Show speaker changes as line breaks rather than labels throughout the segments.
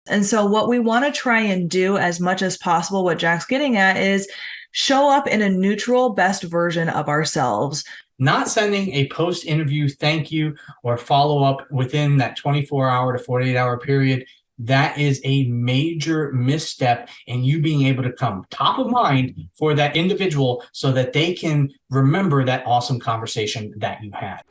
And so what we want to try and do as much as possible, what Jack's getting at, is show up in a neutral, best version of ourselves.
Not sending a post-interview thank you or follow-up within that 24-hour to 48-hour period. That is a major misstep in you being able to come top of mind for that individual so that they can remember that awesome conversation that you had.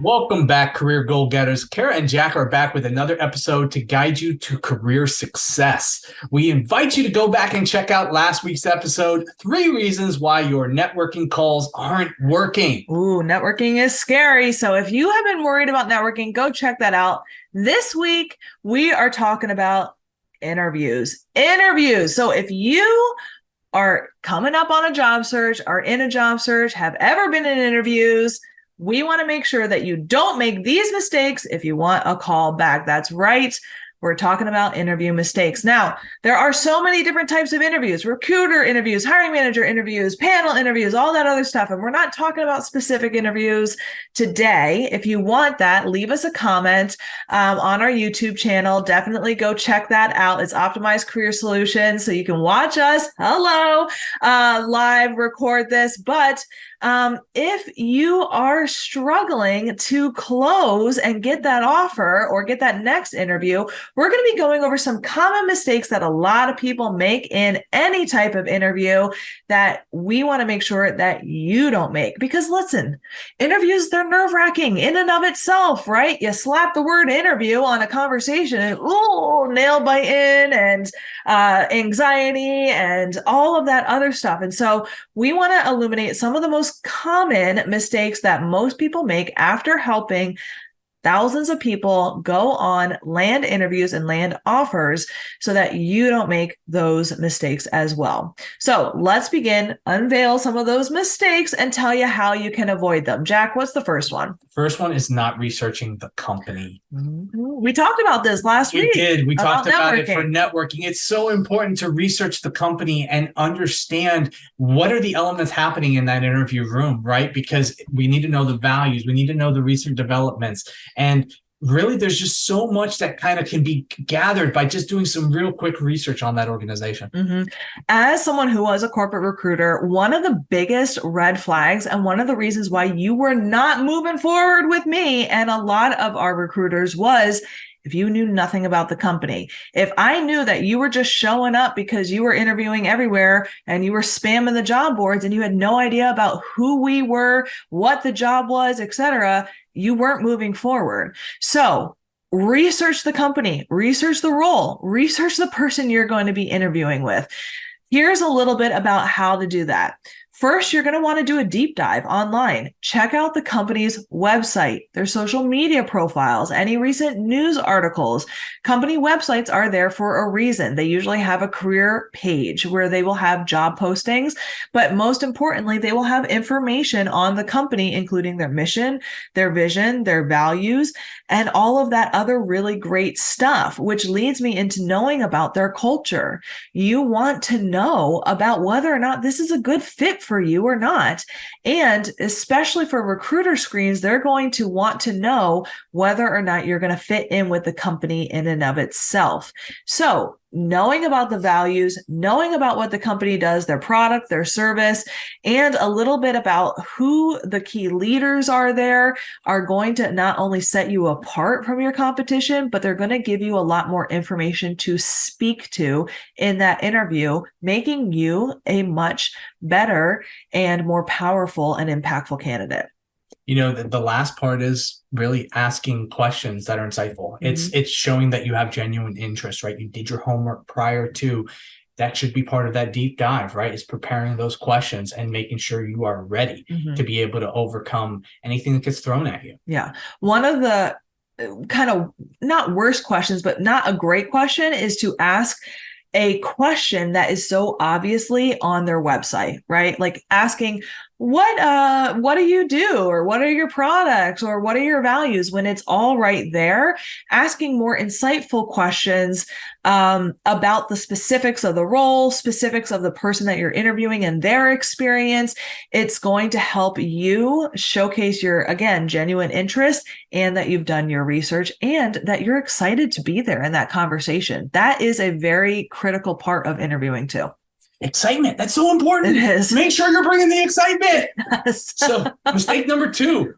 Welcome back, career goal getters. Kara and Jack are back with another episode to guide you to career success. We invite you to go back and check out last week's episode, 3 reasons why your networking calls aren't working.
Ooh, networking is scary. So if you have been worried about networking, go check that out. This week, we are talking about interviews. So if you are coming up on a job search, are in a job search, have ever been in interviews, we want to make sure that you don't make these mistakes if you want a call back. That's right. We're talking about interview mistakes. Now, there are so many different types of interviews: recruiter interviews, hiring manager interviews, panel interviews, all that other stuff. And we're not talking about specific interviews today. If you want that, leave us a comment on our YouTube channel. Definitely go check that out. It's Optimized Career Solutions. So you can watch us, live record this. But if you are struggling to close and get that offer or get that next interview, we're going to be going over some common mistakes that a lot of people make in any type of interview that we want to make sure that you don't make. Because listen, interviews, they're nerve-wracking in and of itself, right? You slap the word interview on a conversation and nail biting and anxiety and all of that other stuff. And so we want to illuminate some of the most common mistakes that most people make after helping thousands of people go on, land interviews and land offers, so that you don't make those mistakes as well. So let's begin, unveil some of those mistakes and tell you how you can avoid them. Jack, what's the first one?
First one is not researching the company.
We talked about this last week.
We did. We talked about it for networking. It's so important to research the company and understand what are the elements happening in that interview room, right? Because we need to know the values. We need to know the recent developments. And really, there's just so much that kind of can be gathered by just doing some real quick research on that organization.
As someone who was a corporate recruiter, one of the biggest red flags and one of the reasons why you were not moving forward with me and a lot of our recruiters was if you knew nothing about the company. If I knew that you were just showing up because you were interviewing everywhere and you were spamming the job boards and you had no idea about who we were, what the job was, etc., you weren't moving forward. So research the company, research the role, research the person you're going to be interviewing with. Here's a little bit about how to do that. First, you're going to want to do a deep dive online. Check out the company's website, their social media profiles, any recent news articles. Company websites are there for a reason. They usually have a career page where they will have job postings, but most importantly, they will have information on the company, including their mission, their vision, their values, and all of that other really great stuff, which leads me into knowing about their culture. You want to know about whether or not this is a good fit for you or not. And especially for recruiter screens, they're going to want to know whether or not you're going to fit in with the company in and of itself. So knowing about the values, knowing about what the company does, their product, their service, and a little bit about who the key leaders are there are going to not only set you apart from your competition, but they're going to give you a lot more information to speak to in that interview, making you a much better and more powerful and impactful candidate.
You know, the last part is really asking questions that are insightful. It's showing that you have genuine interest, right? You did your homework prior to. That should be part of that deep dive, right? Is preparing those questions and making sure you are ready to be able to overcome anything that gets thrown at you.
Yeah. One of the kind of not worst questions, but not a great question is to ask a question that is so obviously on their website, right? Like asking, what do you do, or what are your products, or what are your values, when it's all right there. Asking more insightful questions about the specifics of the role, specifics of the person that you're interviewing and their experience. It's going to help you showcase your, again, genuine interest, and that you've done your research, and that you're excited to be there in that conversation. That is a very critical part of interviewing too.
Excitement. That's so important.
It is.
Make sure you're bringing the excitement.
Yes.
So mistake number 2,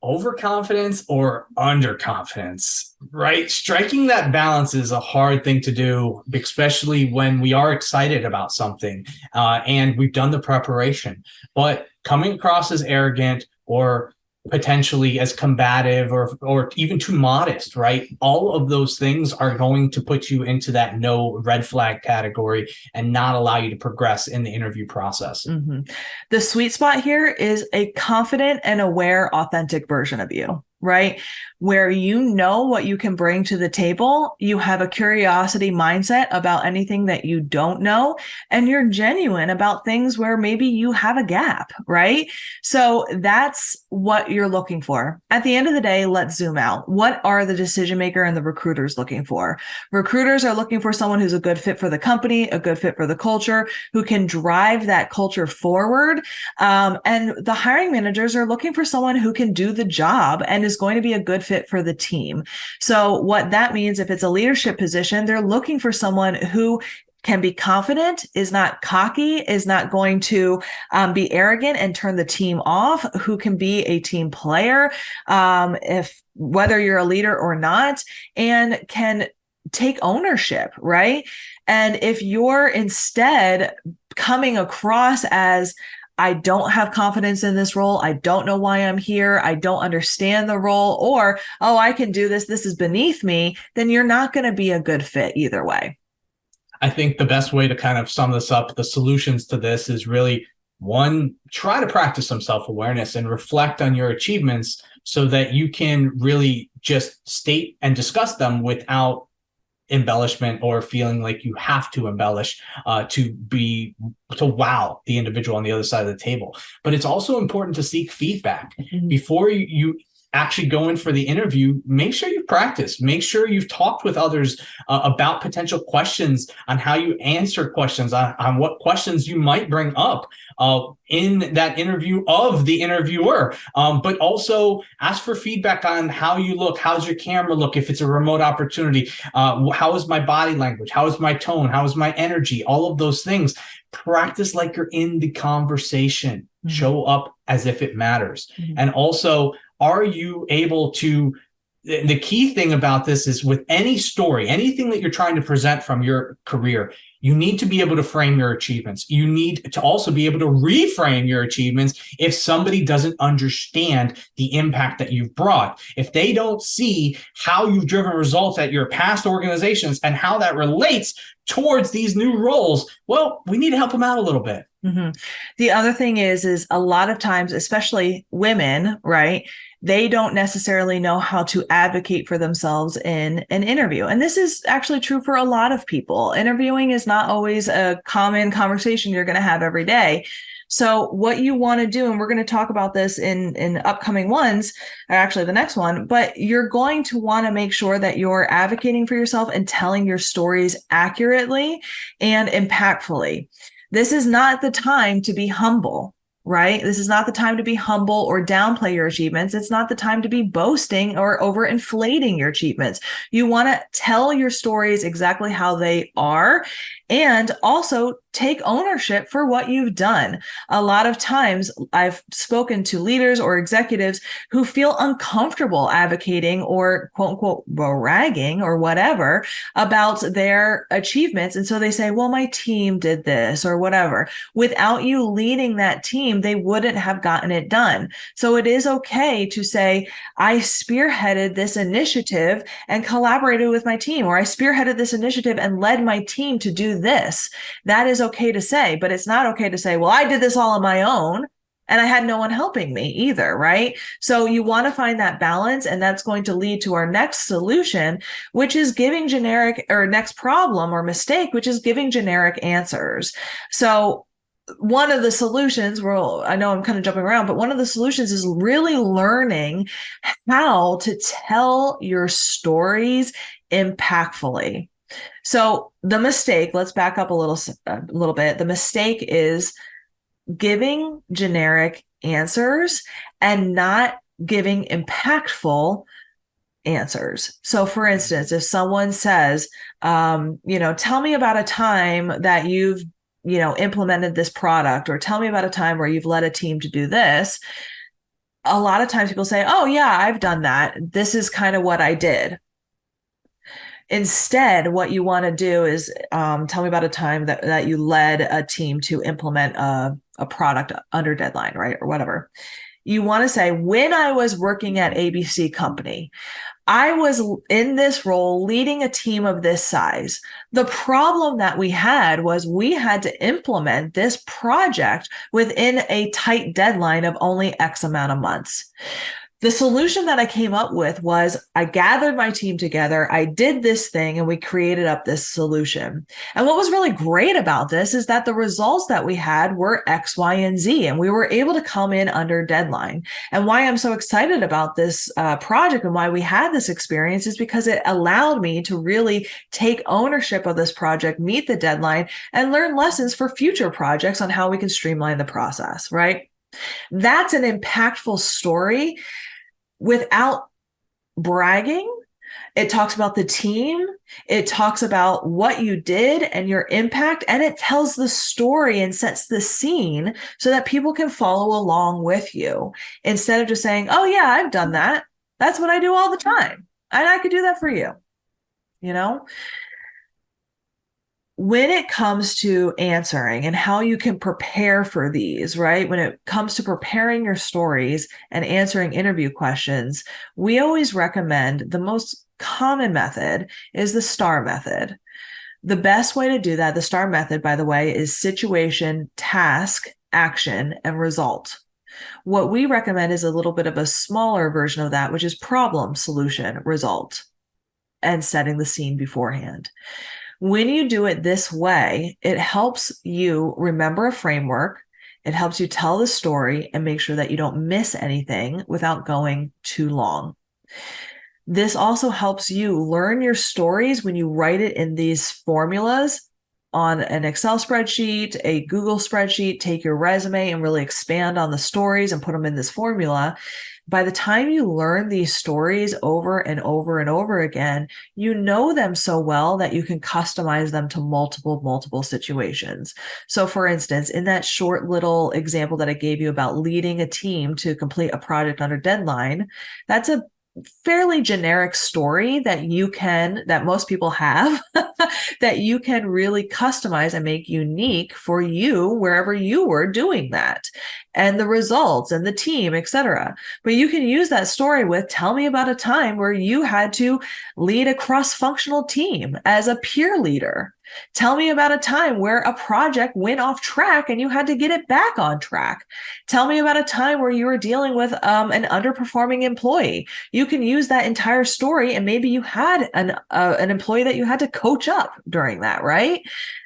overconfidence or underconfidence, right? Striking that balance is a hard thing to do, especially when we are excited about something and we've done the preparation. But coming across as arrogant or potentially as combative or even too modest, right? All of those things are going to put you into that no red flag category and not allow you to progress in the interview process.
Mm-hmm. The sweet spot here is a confident and aware, authentic version of you, right? Where you know what you can bring to the table. You have a curiosity mindset about anything that you don't know, and you're genuine about things where maybe you have a gap, right? So that's what you're looking for. At the end of the day, let's zoom out. What are the decision maker and the recruiters looking for? Recruiters are looking for someone who's a good fit for the company, a good fit for the culture, who can drive that culture forward. And the hiring managers are looking for someone who can do the job and is going to be a good fit for the team. So what that means, if it's a leadership position, they're looking for someone who can be confident, is not cocky, is not going to be arrogant and turn the team off, who can be a team player, if whether you're a leader or not, and can take ownership, right? And if you're instead coming across as, I don't have confidence in this role, I don't know why I'm here, I don't understand the role, or, oh, I can do this, this is beneath me, then you're not going to be a good fit either way.
I think the best way to kind of sum this up, the solutions to this is really, one, try to practice some self-awareness and reflect on your achievements so that you can really just state and discuss them without embellishment or feeling like you have to embellish to wow the individual on the other side of the table. But it's also important to seek feedback before you actually go in for the interview. Make sure you practice, make sure you've talked with others about potential questions, on how you answer questions, on what questions you might bring up in that interview of the interviewer, but also ask for feedback on how you look, how's your camera look if it's a remote opportunity, how is my body language, how is my tone, how is my energy, all of those things. Practice like you're in the conversation. Show up as if it matters. And also, are you able to, the key thing about this is, with any story, anything that you're trying to present from your career, you need to be able to frame your achievements. You need to also be able to reframe your achievements if somebody doesn't understand the impact that you've brought. If they don't see how you've driven results at your past organizations and how that relates towards these new roles, well, we need to help them out a little bit.
The other thing is a lot of times, especially women, right? They don't necessarily know how to advocate for themselves in an interview. And this is actually true for a lot of people. Interviewing is not always a common conversation you're going to have every day. So what you want to do, and we're going to talk about this in upcoming ones, actually the next one, but you're going to want to make sure that you're advocating for yourself and telling your stories accurately and impactfully. This is not the time to be humble, right? This is not the time to be humble or downplay your achievements. It's not the time to be boasting or overinflating your achievements. You want to tell your stories exactly how they are, and also take ownership for what you've done. A lot of times I've spoken to leaders or executives who feel uncomfortable advocating or quote unquote bragging or whatever about their achievements. And so they say, well, my team did this or whatever. Without you leading that team, they wouldn't have gotten it done. So it is okay to say, I spearheaded this initiative and collaborated with my team, or I spearheaded this initiative and led my team to do this. That is okay to say, but it's not okay to say, well, I did this all on my own and I had no one helping me either, right? So you want to find that balance, and that's going to lead to our next solution, which is giving generic, or next problem or mistake, which is giving generic answers. So one of the solutions, well, I know I'm kind of jumping around, but one of the solutions is really learning how to tell your stories impactfully. So the mistake, let's back up a little bit. The mistake is giving generic answers and not giving impactful answers. So for instance, if someone says, tell me about a time that you've, implemented this product, or tell me about a time where you've led a team to do this. A lot of times people say, oh yeah, I've done that. This is kind of what I did. Instead, what you want to do is tell me about a time that you led a team to implement a product under deadline, right? Or whatever. You want to say, when I was working at ABC company, I was in this role leading a team of this size. The problem that we had was we had to implement this project within a tight deadline of only X amount of months. The solution that I came up with was I gathered my team together, I did this thing, and we created up this solution. And what was really great about this is that the results that we had were X, Y, and Z, and we were able to come in under deadline. And why I'm so excited about this project and why we had this experience is because it allowed me to really take ownership of this project, meet the deadline, and learn lessons for future projects on how we can streamline the process, right? That's an impactful story without bragging. It talks about the team. It talks about what you did and your impact, and it tells the story and sets the scene so that people can follow along with you instead of just saying, oh yeah, I've done that. That's what I do all the time. And I could do that for you. When it comes to answering and how you can prepare for these, right? When it comes to preparing your stories and answering interview questions, we always recommend the most common method is the STAR method. The best way to do that, the STAR method, by the way, is situation, task, action, and result. What we recommend is a little bit of a smaller version of that, which is problem, solution, result, and setting the scene beforehand. When you do it this way, it helps you remember a framework. It helps you tell the story and make sure that you don't miss anything without going too long. This also helps you learn your stories when you write it in these formulas on an Excel spreadsheet, a Google spreadsheet, take your resume and really expand on the stories and put them in this formula. By the time you learn these stories over and over and over again, you know them so well that you can customize them to multiple situations. So for instance, in that short little example that I gave you about leading a team to complete a project under deadline, that's a fairly generic story that most people have that you can really customize and make unique for you wherever you were doing that, and the results and the team, etc. But you can use that story with, tell me about a time where you had to lead a cross-functional team as a peer leader. Tell me about a time where a project went off track and you had to get it back on track. Tell me about a time where you were dealing with an underperforming employee. You can use that entire story, and maybe you had an employee that you had to coach up during that, right?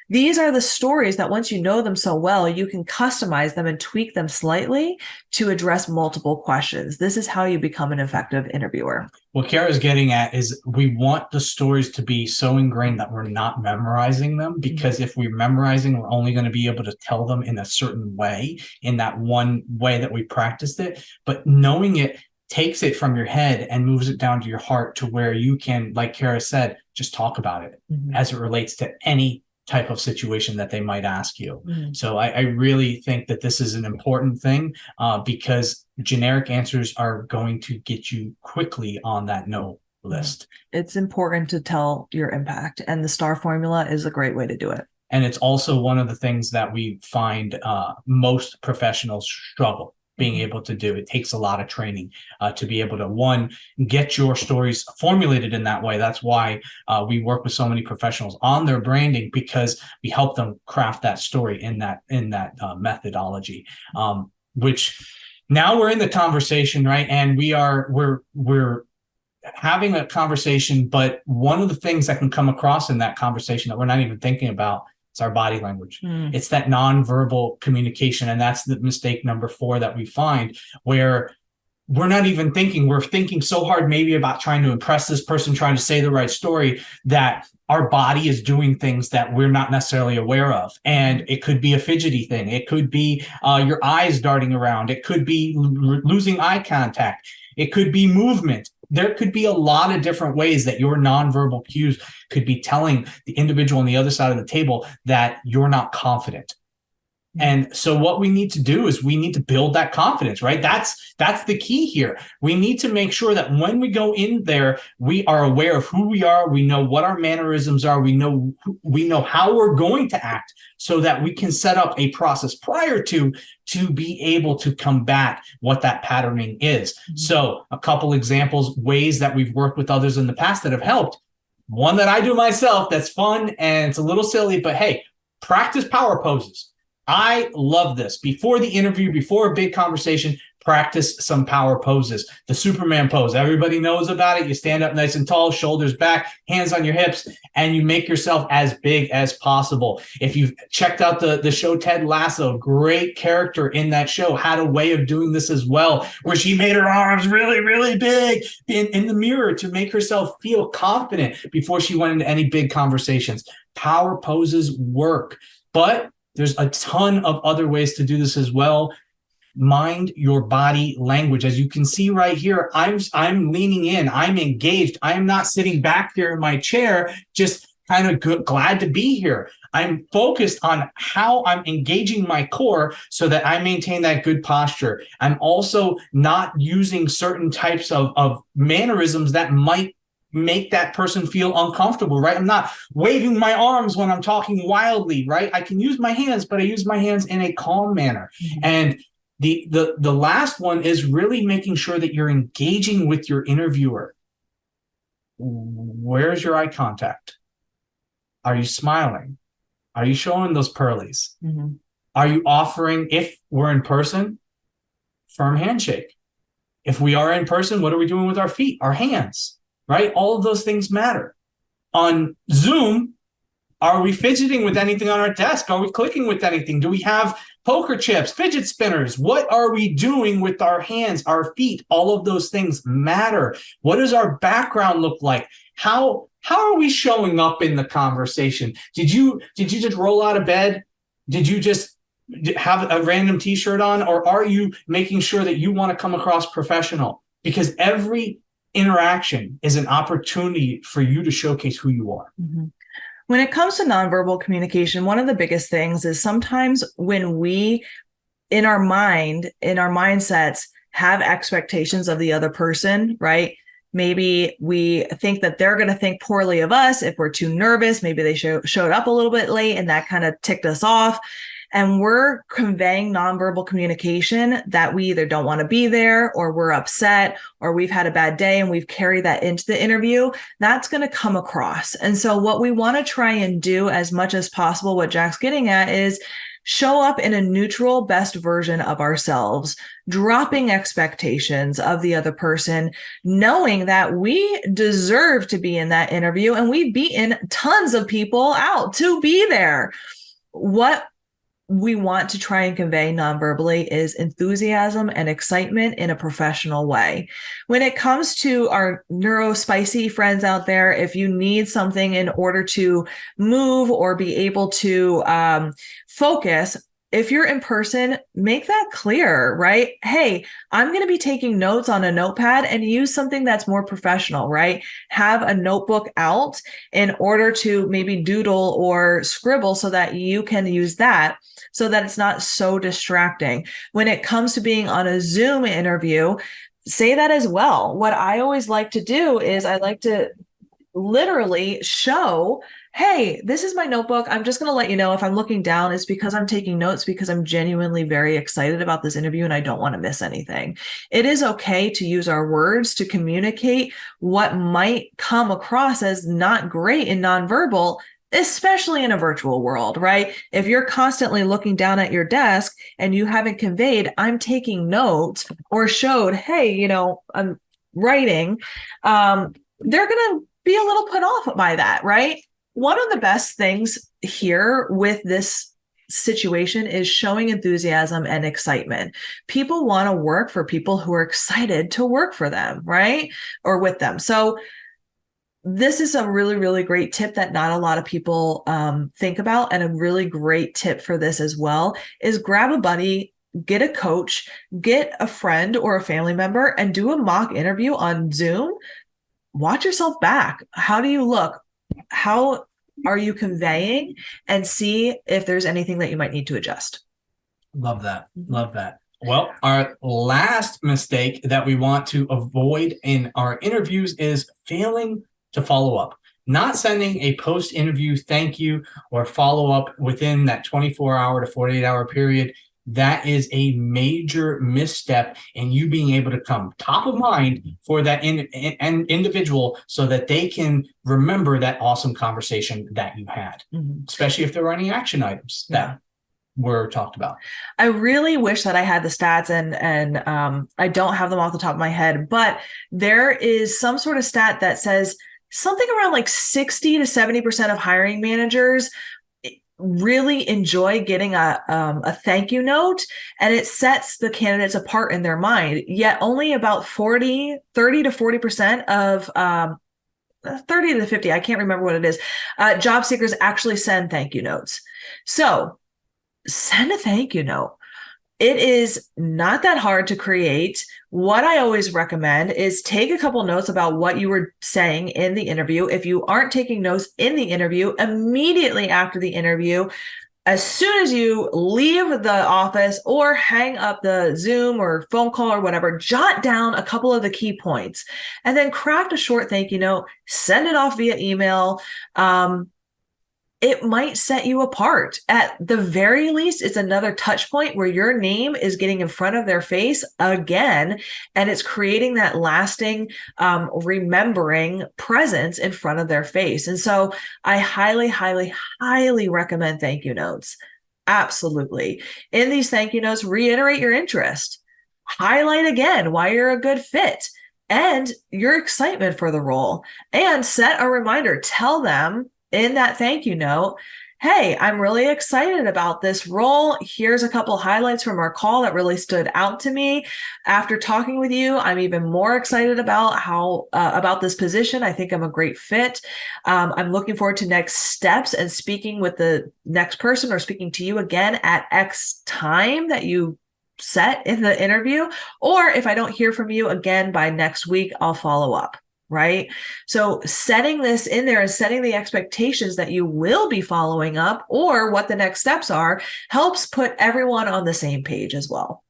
These are the stories that once you know them so well, you can customize them and tweak them slightly to address multiple questions. This is how you become an effective interviewer.
What Kara's getting at is we want the stories to be so ingrained that we're not memorizing them, because if we're memorizing, we're only going to be able to tell them in a certain way, in that one way that we practiced it. But knowing it takes it from your head and moves it down to your heart to where you can, like Kara said, just talk about it as it relates to any type of situation that they might ask you. So I really think that this is an important thing because generic answers are going to get you quickly on that no list.
It's important to tell your impact, and the STAR formula is a great way to do it.
And it's also one of the things that we find most professionals struggle being able to do. It takes a lot of training to be able to, one, get your stories formulated in that way. That's why we work with so many professionals on their branding, because we help them craft that story in that methodology. Which now we're in the conversation, right? And we're having a conversation, but one of the things that can come across in that conversation that we're not even thinking about It's our body language.
Mm.
It's that nonverbal communication. And that's the mistake number 4 that we find, where we're not even thinking. We're thinking so hard maybe about trying to impress this person, trying to say the right story, that our body is doing things that we're not necessarily aware of. And it could be a fidgety thing. It could be your eyes darting around. It could be losing eye contact. It could be movement. There could be a lot of different ways that your nonverbal cues could be telling the individual on the other side of the table that you're not confident. And so what we need to do is we need to build that confidence, right? That's the key here. We need to make sure that when we go in there, we are aware of who we are. We know what our mannerisms are. We know how we're going to act, so that we can set up a process prior to be able to combat what that patterning is. So a couple examples, ways that we've worked with others in the past that have helped. One that I do myself that's fun and it's a little silly, but hey, practice power poses. I love this. Before the interview, before a big conversation, practice some power poses. The Superman pose, everybody knows about it. You stand up nice and tall, shoulders back, hands on your hips, and you make yourself as big as possible. If you've checked out the show Ted Lasso, great character in that show had a way of doing this as well, where she made her arms really, really big in the mirror to make herself feel confident before she went into any big conversations. Power poses work, but there's a ton of other ways to do this as well. Mind your body language. As you can see right here, I'm leaning in, I'm engaged. I am not sitting back here in my chair, just kind of glad to be here. I'm focused on how I'm engaging my core so that I maintain that good posture. I'm also not using certain types of mannerisms that might make that person feel uncomfortable, right? I'm not waving my arms when I'm talking wildly, right? I can use my hands, but I use my hands in a calm manner. And the last one is really making sure that you're engaging with your interviewer. Where's your eye contact? Are you smiling? Are you showing those pearlies? Are you offering, if we're in person, firm handshake? If we are in person, what are we doing with our feet, our hands? Right? All of those things matter. On Zoom, are we fidgeting with anything on our desk? Are we clicking with anything? Do we have poker chips, fidget spinners? What are we doing with our hands, our feet? All of those things matter. What does our background look like? How are we showing up in the conversation? Did you just roll out of bed? Did you just have a random t-shirt on? Or are you making sure that you want to come across professional? Because every interaction is an opportunity for you to showcase who you are.
When it comes to nonverbal communication, one of the biggest things is sometimes when we, in our mindsets, have expectations of the other person, right? Maybe we think that they're going to think poorly of us if we're too nervous. Maybe they showed up a little bit late and that kind of ticked us off. And we're conveying nonverbal communication that we either don't want to be there, or we're upset, or we've had a bad day and we've carried that into the interview. That's going to come across. And so what we want to try and do as much as possible, what Jack's getting at, is show up in a neutral, best version of ourselves, dropping expectations of the other person, knowing that we deserve to be in that interview and we've beaten tons of people out to be there. What we want to try and convey nonverbally is enthusiasm and excitement in a professional way. When it comes to our neurospicy friends out there, if you need something in order to move or be able to focus, if you're in person, make that clear, right? Hey, I'm going to be taking notes on a notepad, and use something that's more professional, right? Have a notebook out in order to maybe doodle or scribble so that you can use that, so that it's not so distracting. When it comes to being on a Zoom interview, say that as well. What I always like to do is I like to literally show, hey, this is my notebook. I'm just going to let you know if I'm looking down, it's because I'm taking notes, because I'm genuinely very excited about this interview and I don't want to miss anything. It is okay to use our words to communicate what might come across as not great in nonverbal, especially in a virtual world, right? If you're constantly looking down at your desk and you haven't conveyed, I'm taking notes, or showed, hey, I'm writing, they're going to be a little put off by that, right? One of the best things here with this situation is showing enthusiasm and excitement. People want to work for people who are excited to work for them, right? Or with them. So this is a really, really great tip that not a lot of people think about. And a really great tip for this as well is grab a buddy, get a coach, get a friend or a family member, and do a mock interview on Zoom. Watch yourself back. How do you look? How are you conveying? And see if there's anything that you might need to adjust.
Love that. Love that. Well, our last mistake that we want to avoid in our interviews is failing to follow up. Not sending a post-interview thank you or follow-up within that 24-hour to 48-hour period. That is a major misstep in you being able to come top of mind for that individual so that they can remember that awesome conversation that you had, especially if there were any action items that were talked about.
I really wish that I had the stats and I don't have them off the top of my head, but there is some sort of stat that says something around like 60 to 70% of hiring managers really enjoy getting a thank you note, and it sets the candidates apart in their mind. Yet only about 30 to 40% of 30 to 50, I can't remember what it is, job seekers actually send thank you notes. So send a thank you note. It is not that hard to create. What I always recommend is take a couple notes about what you were saying in the interview. If you aren't taking notes in the interview, immediately after the interview, as soon as you leave the office or hang up the Zoom or phone call or whatever, jot down a couple of the key points and then craft a short thank you note, send it off via email. It might set you apart. At the very least, it's another touch point where your name is getting in front of their face again, and it's creating that lasting, remembering presence in front of their face. And so I highly, highly, highly recommend thank you notes. Absolutely. In these thank you notes, reiterate your interest. Highlight again why you're a good fit and your excitement for the role, and set a reminder. Tell them in that thank you note, hey, I'm really excited about this role. Here's a couple highlights from our call that really stood out to me. After talking with you, I'm even more excited about about this position. I think I'm a great fit. I'm looking forward to next steps and speaking with the next person or speaking to you again at X time that you set in the interview. Or if I don't hear from you again by next week, I'll follow up. Right? So setting this in there and setting the expectations that you will be following up or what the next steps are helps put everyone on the same page as well.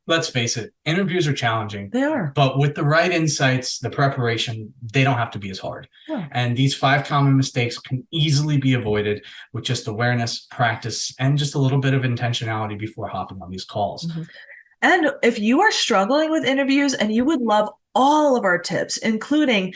Let's face it, interviews are challenging.
They are.
But with the right insights, the preparation, they don't have to be as hard.
Yeah.
And these 5 common mistakes can easily be avoided with just awareness, practice, and just a little bit of intentionality before hopping on these calls.
And if you are struggling with interviews and you would love all of our tips, including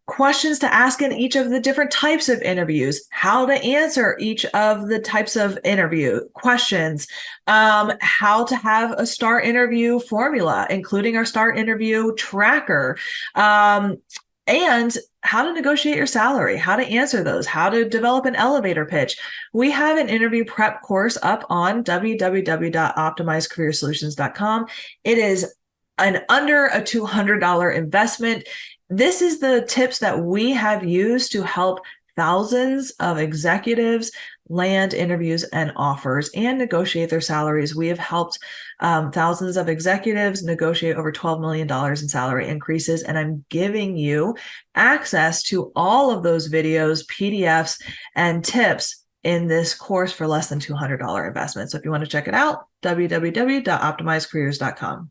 questions to ask in each of the different types of interviews, how to answer each of the types of interview questions, how to have a STAR interview formula, including our STAR interview tracker, and how to negotiate your salary, how to answer those, how to develop an elevator pitch. We have an interview prep course up on www.optimizecareersolutions.com. It is an under a $200 investment. This is the tips that we have used to help thousands of executives land interviews and offers and negotiate their salaries. We have helped thousands of executives negotiate over $12 million in salary increases. And I'm giving you access to all of those videos, PDFs, and tips in this course for less than $200 investment. So if you want to check it out, www.optimizecareers.com.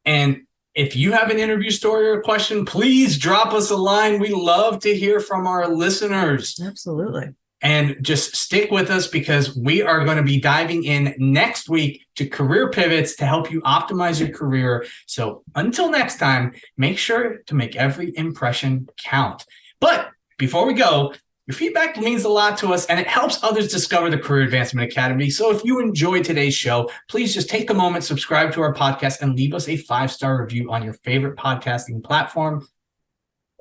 And if you have an interview story or a question, please drop us a line. We love to hear from our listeners.
Absolutely.
And just stick with us because we are going to be diving in next week to career pivots to help you optimize your career. So until next time, make sure to make every impression count. But before we go, your feedback means a lot to us and it helps others discover the Career Advancement Academy. So if you enjoyed today's show, please just take a moment, subscribe to our podcast, and leave us a 5-star review on your favorite podcasting platform.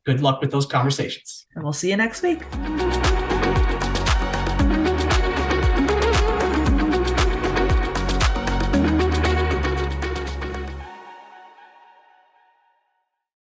good luck with those conversations.
And we'll see you next week.